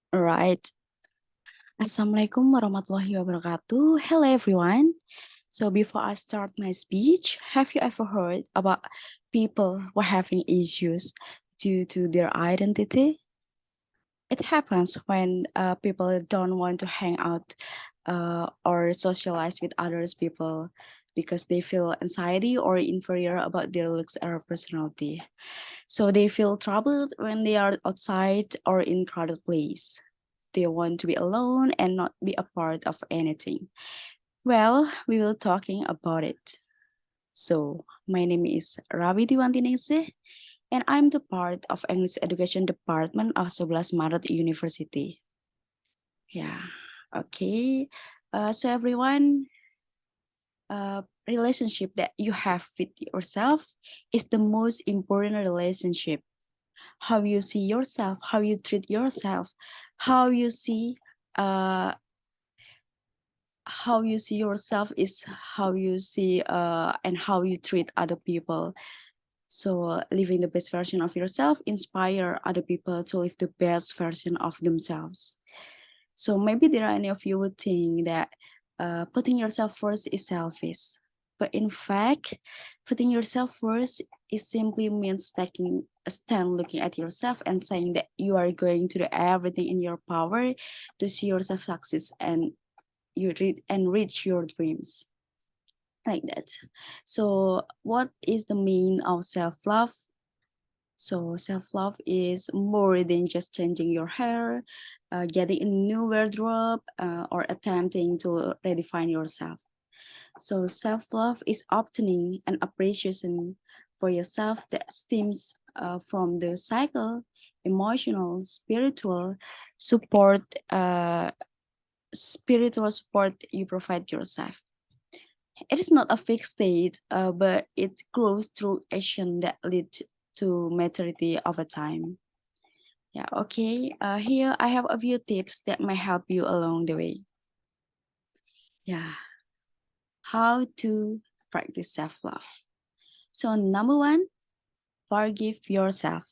Alright. Assalamualaikum warahmatullahi wabarakatuh. Hello everyone. So before I start my speech, have you ever heard about people who are having issues due to their identity? It happens when people don't want to hang out or socialize with others people because they feel anxiety or inferior about their looks or personality. So they feel troubled when they are outside or in crowded place. They want to be alone and not be a part of anything. Well, we will talking about it. So, my name is Rawi Dwiwantiningsih, and I'm the part of English Education Department of 11 Maret University. Yeah, okay. So everyone, relationship that you have with yourself is the most important relationship. How you see yourself, how you treat yourself, how you see uh, how you see yourself is how you see and how you treat other people. So living the best version of yourself inspire other people to live the best version of themselves. So maybe there are any of you would think that putting yourself first is selfish, but in fact putting yourself first is simply means taking a stand, looking at yourself and saying that you are going to do everything in your power to see yourself success and you read and reach your dreams, like that. So what is the meaning of self-love? So self-love is more than just changing your hair, getting a new wardrobe, or attempting to redefine yourself. So self-love is obtaining an appreciation for yourself that stems from the cycle, emotional, support, uh, spiritual support you provide yourself. It is not a fixed state, but it grows through action that lead to maturity over time. Yeah, okay. Here I have a few tips that might help you along the way. Yeah, how to practice self-love. So number one, forgive yourself.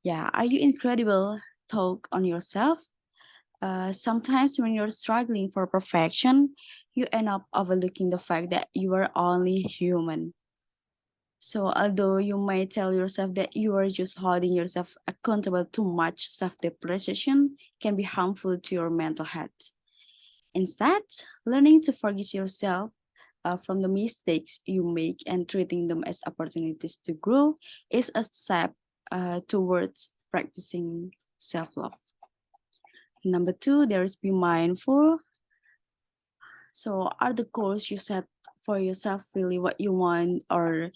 Yeah, are you incredible? Talk on yourself. Sometimes when you're struggling for perfection, you end up overlooking the fact that you are only human. So although you might tell yourself that you are just holding yourself accountable, too much self-depreciation can be harmful to your mental health. Instead, learning to forgive yourself from the mistakes you make and treating them as opportunities to grow is a step towards practicing self-love. Number two, there is be mindful. So are the goals you set for yourself really what you want, or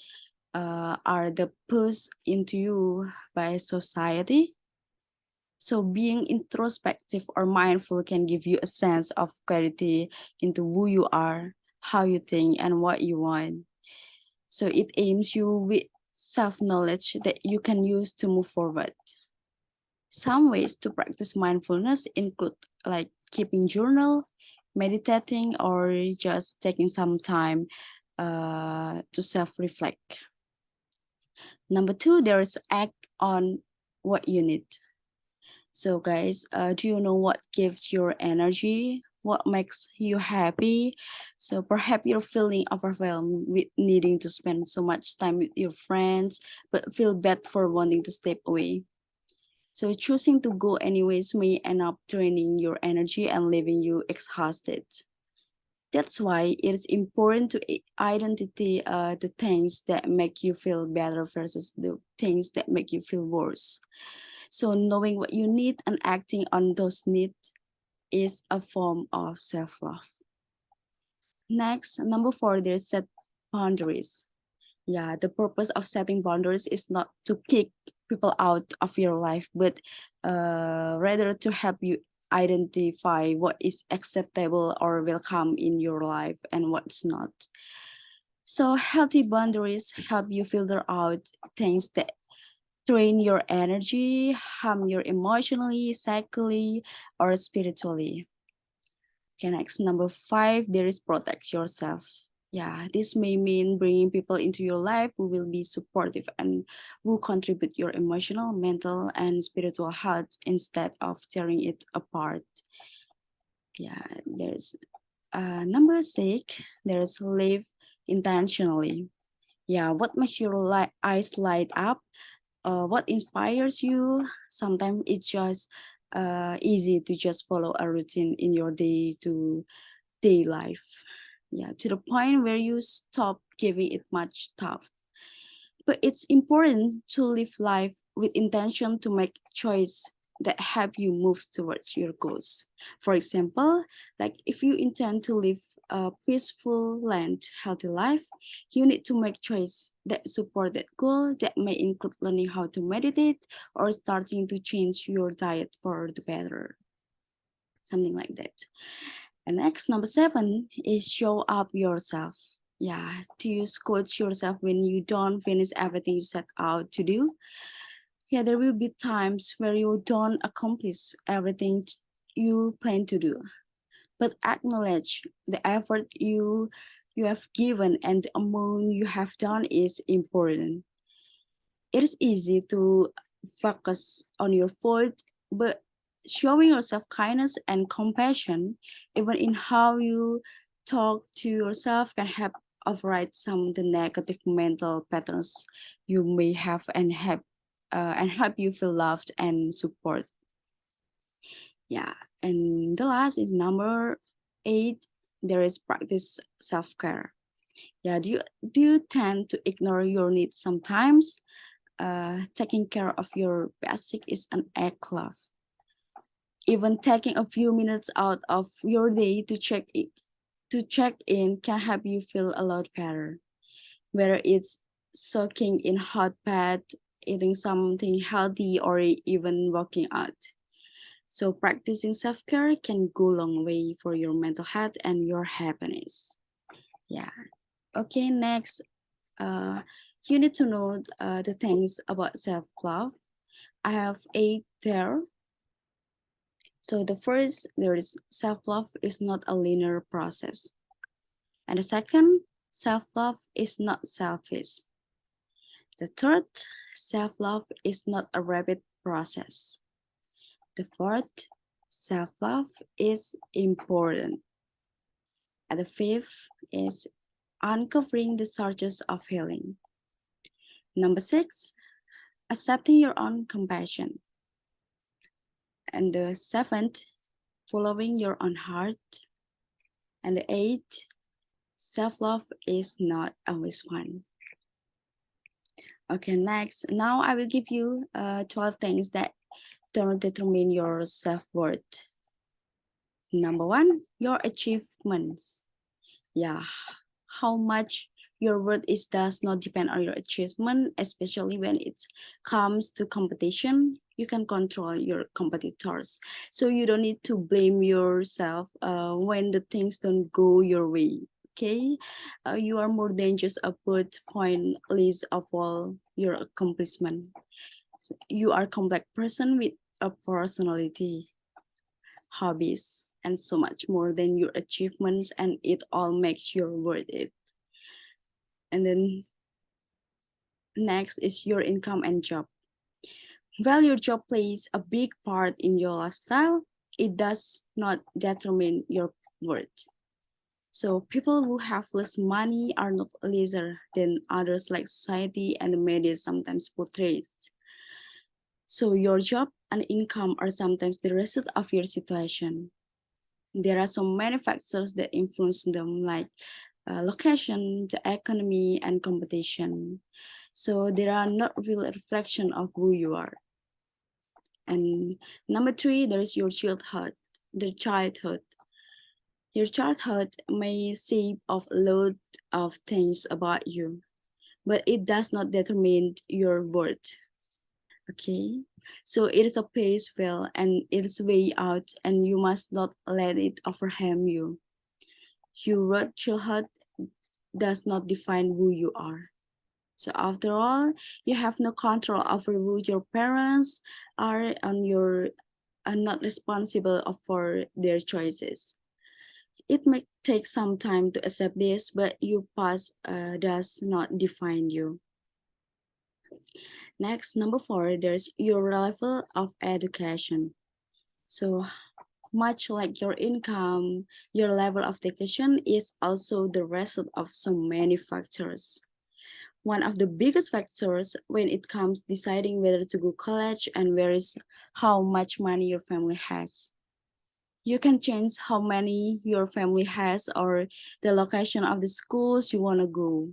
are the pushed into you by society? So being introspective or mindful can give you a sense of clarity into who you are, how you think, and what you want. So it aims you with self-knowledge that you can use to move forward. Some ways to practice mindfulness include like keeping journal, meditating, or just taking some time to self-reflect. Number two, there's act on what you need. So guys, do you know what gives your energy? What makes you happy? So perhaps you're feeling overwhelmed with needing to spend so much time with your friends, but feel bad for wanting to step away. So choosing to go anyways may end up draining your energy and leaving you exhausted. That's why it is important to identify the things that make you feel better versus the things that make you feel worse. So knowing what you need and acting on those needs is a form of self-love. Next, number four, there's set boundaries. Yeah, the purpose of setting boundaries is not to kick people out of your life, but rather to help you identify what is acceptable or welcome in your life and what's not. So healthy boundaries help you filter out things that drain your energy, harm you emotionally, psychically, or spiritually. Okay, next, number five, there is protect yourself. Yeah, this may mean bringing people into your life who will be supportive and who contribute your emotional, mental, and spiritual health instead of tearing it apart. Yeah, there's number six, there's live intentionally. Yeah, what makes your eyes light up? What inspires you? Sometimes it's just easy to just follow a routine in your day to day life. Yeah, to the point where you stop giving it much thought. But it's important to live life with intention, to make choice that help you move towards your goals. For example, like if you intend to live a peaceful and healthy life, you need to make choice that support that goal. That may include learning how to meditate or starting to change your diet for the better, something like that. And next, number seven is show up yourself. Yeah, do you coach yourself when you don't finish everything you set out to do? Yeah, there will be times where you don't accomplish everything you plan to do, but acknowledge the effort you have given and the amount you have done is important. It is easy to focus on your fault, but showing yourself kindness and compassion, even in how you talk to yourself, can help override some of the negative mental patterns you may have and help you feel loved and support. Yeah, and the last is number eight. There is practice self care. Yeah, do you tend to ignore your needs sometimes? Taking care of your basic is an act of love. Even taking a few minutes out of your day to check in can help you feel a lot better. Whether it's soaking in hot bath, eating something healthy, or even working out. So practicing self-care can go a long way for your mental health and your happiness. Yeah. Okay, next, uh, you need to know the things about self-love. I have eight there. So the first, there is self-love is not a linear process. And the second, self-love is not selfish. The third, self-love is not a rapid process. The fourth, self-love is important. And the fifth is uncovering the sources of healing. Number six, accepting your own compassion. And the seventh, following your own heart. And the eighth, self-love is not always fun. Okay, next. Now I will give you 12 things that don't determine your self-worth. Number one, your achievements. Yeah, how much your worth is does not depend on your achievement, especially when it comes to competition. You can control your competitors, so you don't need to blame yourself when the things don't go your way. Okay, you are more than just a bullet point list of all your accomplishment. You are a complex person with a personality, hobbies, and so much more than your achievements, and it all makes you worth it. And then next is your income and job. While your job plays a big part in your lifestyle, it does not determine your worth. So people who have less money are not lesser than others, like society and the media sometimes portrays. So your job and income are sometimes the result of your situation. There are so many factors that influence them, like location, the economy, and competition. So they are not real reflection of who you are. And number three, there's your childhood. The childhood. Your childhood may say of a lot of things about you, but it does not determine your worth. Okay, so it is a pace well and it is way out, and you must not let it overwhelm you. Your childhood does not define who you are. So after all, you have no control over who your parents are, and you're not responsible for their choices. It may take some time to accept this, but your past does not define you. Next, number 4, there's your level of education. So much like your income, your level of education is also the result of so many factors. One of the biggest factors when it comes deciding whether to go college and where is how much money your family has. You can change how many your family has or the location of the schools you want to go.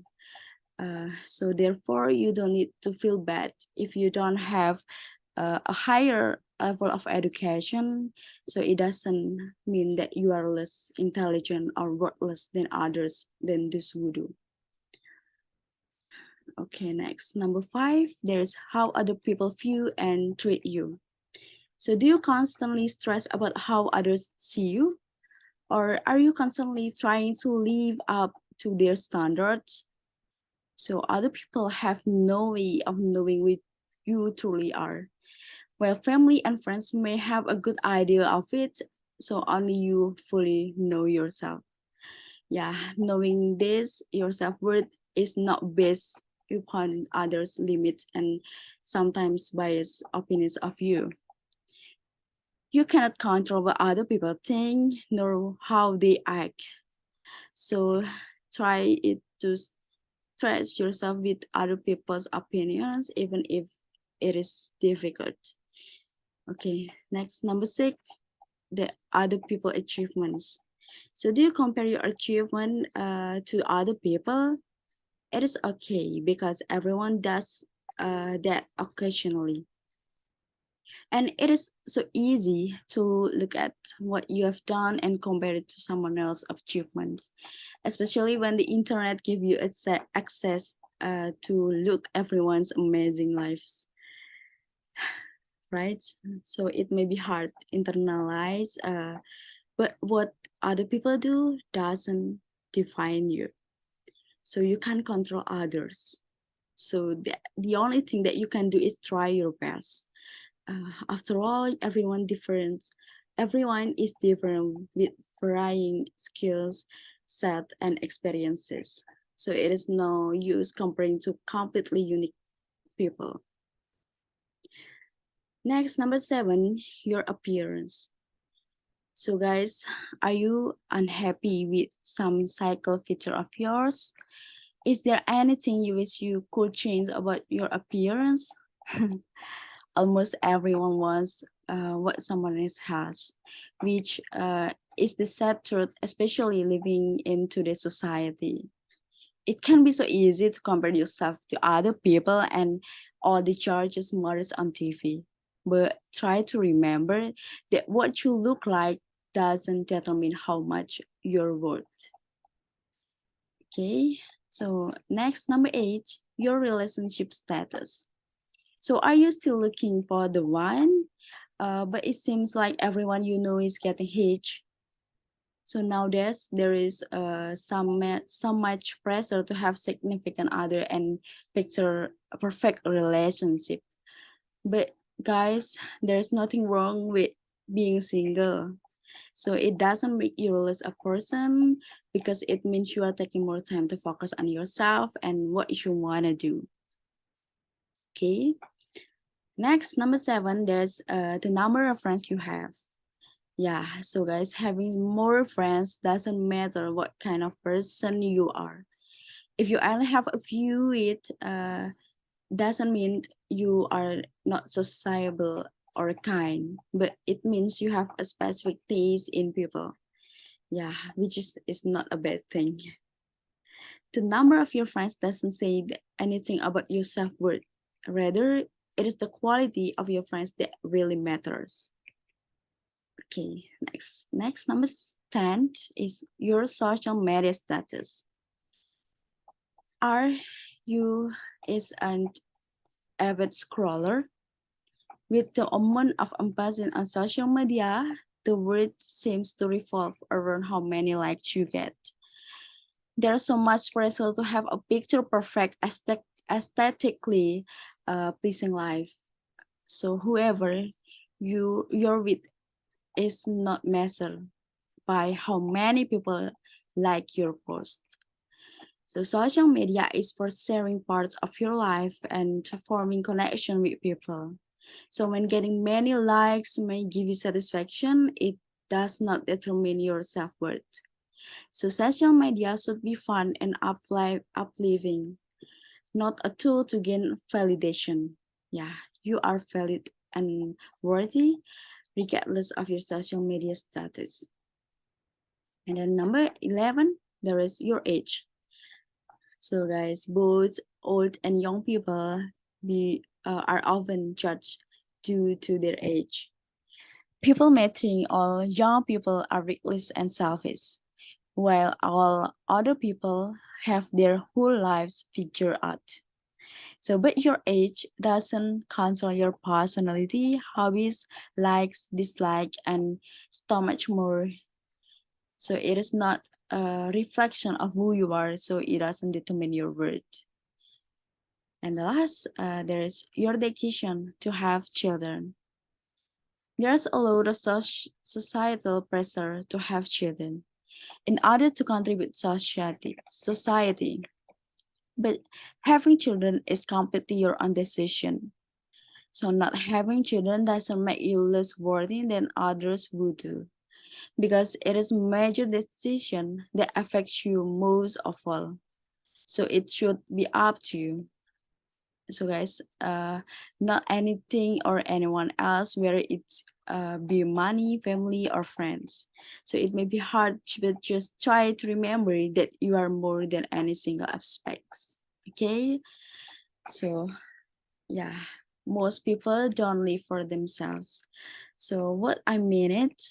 So therefore, you don't need to feel bad if you don't have a higher level of education. So it doesn't mean that you are less intelligent or worthless than others than those who do. Okay, next, number 5, there's how other people view and treat you. So do you constantly stress about how others see you? Or are you constantly trying to live up to their standards? So other people have no way of knowing what you truly are. While family and friends may have a good idea of it, so only you fully know yourself. Yeah, knowing this, your self-worth is not based upon others' limits and sometimes biased opinions of you. You cannot control what other people think nor how they act. So try it to trust yourself with other people's opinions, even if it is difficult. Okay, next, number 6, the other people achievements. So do you compare your achievement to other people? It is okay because everyone does that occasionally. And it is so easy to look at what you have done and compare it to someone else's achievements, especially when the internet give you access to look everyone's amazing lives, right? So it may be hard to internalize, but what other people do doesn't define you. So you can't control others. So the only thing that you can do is try your best. After all, everyone is different with varying skills set and experiences, so it is no use comparing to completely unique people. Next, number 7, your appearance. So guys, are you unhappy with some cycle feature of yours? Is there anything you wish you could change about your appearance? Almost everyone wants what someone else has, which is the sad truth, especially living in today's society. It can be so easy to compare yourself to other people and all the charges models on TV. But try to remember that what you look like doesn't determine how much you're worth. Okay, so next, number 8, your relationship status. So are you still looking for the one? But it seems like everyone you know is getting hitched. So nowadays there is so much pressure to have significant other and picture a perfect relationship. But guys, there's nothing wrong with being single. So it doesn't make you less a person because it means you are taking more time to focus on yourself and what you want to do. Okay. Next, number 7, there's the number of friends you have. Yeah, so guys, having more friends doesn't matter what kind of person you are. If you only have a few, it doesn't mean you are not sociable or kind, but it means you have a specific taste in people. Yeah, which is not a bad thing. The number of your friends doesn't say anything about your self-worth. Rather, it is the quality of your friends that really matters. Okay, next number 10 is your social media status. Are you is an avid scroller? With the amount of emphasis on social media, the world seems to revolve around how many likes you get. There's so much pressure to have a picture perfect aesthetically pleasing life. So whoever you're with is not measured by how many people like your post. So social media is for sharing parts of your life and forming connection with people. So when getting many likes may give you satisfaction, it does not determine your self-worth. So social media should be fun and uplifting, not a tool to gain validation. Yeah, you are valid and worthy regardless of your social media status. And then number 11, there is your age. So guys, both old and young people are often judged due to their age. People may think all young people are reckless and selfish, while all other people have their whole lives figured out. So, but your age doesn't control your personality, hobbies, likes, dislike, and so much more. So it is not a reflection of who you are, so it doesn't determine your worth. And the last, there is your decision to have children. There's a lot of societal pressure to have children in order to contribute society. But having children is completely your own decision. So not having children doesn't make you less worthy than others would do, because it is a major decision that affects you most of all. So it should be up to you. So guys, not anything or anyone else, whether it's be money, family, or friends. So it may be hard, but just try to remember that you are more than any single aspects. Okay, so yeah, most people don't live for themselves. So what I mean it,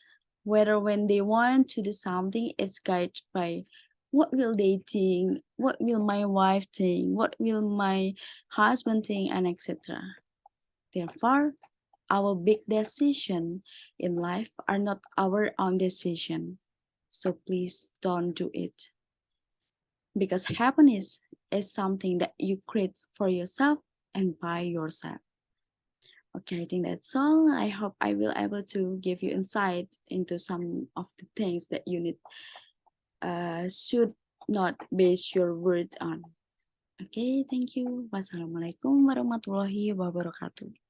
whether when they want to do something, it's guided by what will they think, what will my wife think, what will my husband think, and etc. Therefore, our big decisions in life are not our own decision. So please don't do it. Because happiness is something that you create for yourself and by yourself. Okay, I think that's all. I hope I will able to give you insight into some of the things that you need should not base your words on. Okay, thank you. Wassalamualaikum warahmatullahi wabarakatuh.